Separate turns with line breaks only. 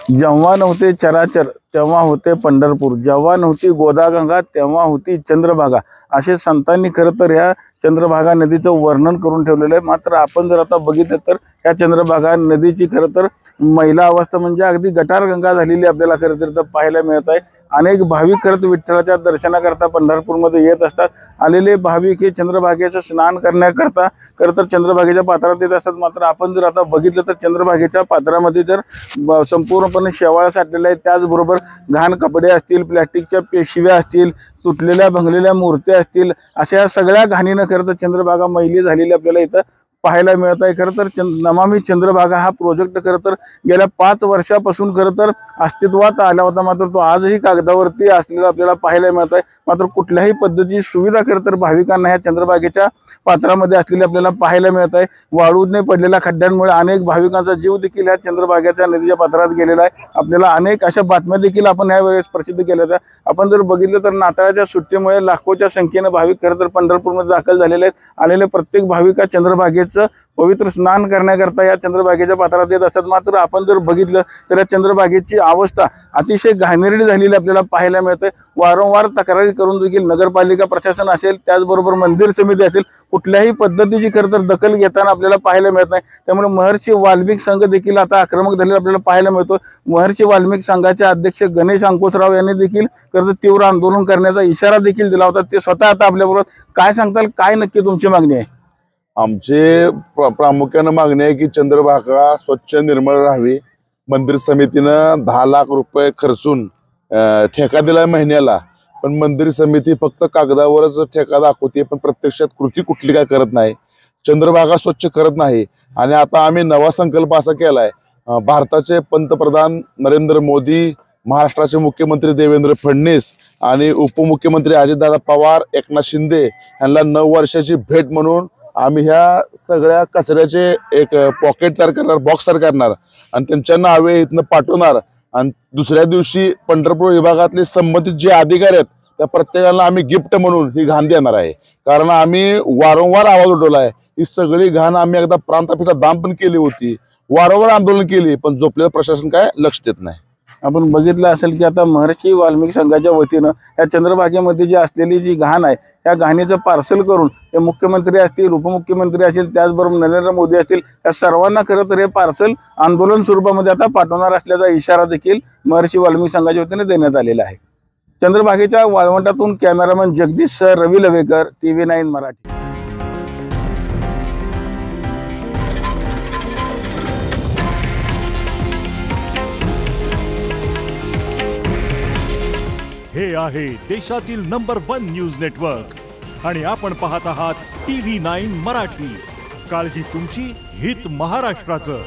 जेव्हा नव्हते चराचर तेव्हा होते पंढरपूर, जेव्हा नव्हती गोदागंगा तेव्हा होती चंद्रभागा, असे संतांनी खरं तर ह्या चंद्रभागा नदीचं वर्णन करून ठेवलेलं आहे। मात्र आपण जर आता बघितलं तर ह्या चंद्रभागा नदीची खरं तर महिला अवस्था म्हणजे अगदी गटारगंगा झालेली आपल्याला खरं तर पाहायला मिळत आहे। अनेक भाविक खरं तर विठ्ठलाच्या दर्शनाकरता पंढरपूरमध्ये येत असतात। आलेले भाविक हे चंद्रभागेचं स्नान करण्याकरता खरं तर चंद्रभागेच्या पात्रात येत असतात। मात्र आपण जर आता बघितलं तर चंद्रभागेच्या पात्रामध्ये जर संपूर्णपणे शेवाळ साठलेला आहे, त्याचबरोबर घाण कपडे असतील, प्लॅस्टिकच्या पिशव्या असतील, तुटलेल्या भंगलेल्या मूर्त्या असतील, अशा सगळ्या घाणीनं खरं तर चंद्रभागा मैली झालेली आपल्याला इथं पाहायला मिळत आहे। खरं तर नमामि चंद्रभागा हा प्रोजेक्ट खरं तर गेल्या 5 वर्षापासून खरं तर अस्तित्वात आला होता, मात्र तो आजही कागदावरती असलेला आपल्याला पाहायला मिळत आहे। मात्र कुठल्याही पद्धतीची सुविधा खरं तर भाविकांना ह्या चंद्रभागेच्या पात्रामध्ये असलेली आपल्याला पाहायला मिळत आहे। वाळूने पडलेल्या खड्ड्यांमुळे अनेक भाविकांचा जीव देखील ह्या चंद्रभागेच्या नदीच्या पात्रात गेलेला आहे। आपल्याला अनेक अशा बातम्या देखील आपण ह्या वेळेस प्रसिद्ध केल्या होत्या। आपण जर बघितलं तर नाताळच्या सुट्टीमुळे लाखोच्या संख्येने भाविक खरं तर पंढरपूरमध्ये दाखल झालेले आहेत। आलेले प्रत्येक भाविक चंद्रभागेचं पवित्र स्नान करण्याकरता या चंद्रभागेच्या पात्रात येत असतात। मात्र आपण जर बघितलं तर या चंद्रभागेची अवस्था अतिशय घाणेरडी झालेली आपल्याला पाहायला मिळते। वारंवार तक्रारी करून देखील नगरपालिका प्रशासन असेल, त्याचबरोबर मंदिर समिती असेल, कुठल्याही पद्धतीची खरं तर दखल घेताना आपल्याला पाहायला मिळत नाही। त्यामुळे महर्षी वाल्मिक संघ देखील आता आक्रमक झालेला आपल्याला पाहायला मिळतो। महर्षी वाल्मिक संघाचे अध्यक्ष गणेश अंकुशराव यांनी देखील खरं तर तीव्र आंदोलन करण्याचा इशारा देखील दिला होता। ते स्वतः आता आपल्याबरोबर काय सांगताल, काय नक्की तुमची मागणी आहे?
आमचे प्रामुख्याने मागणी आहे की चंद्रभागा स्वच्छ निर्मळ राहावी। मंदिर समितीनं 10 लाख रुपये खर्चून ठेका दिलाय महिन्याला, पण मंदिर समिती फक्त कागदावरच ठेका दाखवते, पण प्रत्यक्षात कृती कुठली काय करत नाही, चंद्रभागा स्वच्छ करत नाही। आणि आता आम्ही नवा संकल्प असा केलाय, भारताचे पंतप्रधान नरेंद्र मोदी, महाराष्ट्राचे मुख्यमंत्री देवेंद्र फडणवीस आणि उपमुख्यमंत्री अजितदादा पवार, एकनाथ शिंदे यांना 9 वर्षाची भेट म्हणून आम्ही ह्या सगळ्या कचऱ्याचे एक पॉकेट तयार करणार, बॉक्स तयार करणार आणि त्यांच्या नावे इथनं पाठवणार। आणि दुसऱ्या दिवशी पंढरपूर विभागातले संबंधित जे अधिकारी आहेत त्या प्रत्येकाला आम्ही गिफ्ट म्हणून ही घाण देणार आहे। कारण आम्ही वारंवार आवाज उठवला आहे, ही सगळी घाण आम्ही एकदा प्रांत ऑफिसला दाम पण केली होती, वारंवार आंदोलन केली, पण झोपलेलं प्रशासन काय लक्ष देत नाही।
आपण बघितलं असेल की आता महर्षी वाल्मिक संघाच्या वतीनं या चंद्रभागेमध्ये जी असलेली जी घाण आहे, या घाणीचं पार्सल करून ते मुख्यमंत्री असतील, उपमुख्यमंत्री असतील, त्याचबरोबर नरेंद्र मोदी असतील, या सर्वांना खरं तर हे पार्सल आंदोलन स्वरूपामध्ये आता पाठवणार असल्याचा इशारा देखील महर्षी वाल्मिक संघाच्या वतीने देण्यात आलेला आहे। चंद्रभागेच्या वाळवंटातून कॅमेरामन जगदीश सर, रवी लवेकर, TV9 मराठी।
हे आहे देशातील नंबर 1 न्यूज नेटवर्क आणि आपण पाहत आहात TV9 मराठी। काळजी तुमची, हित महाराष्ट्राचं।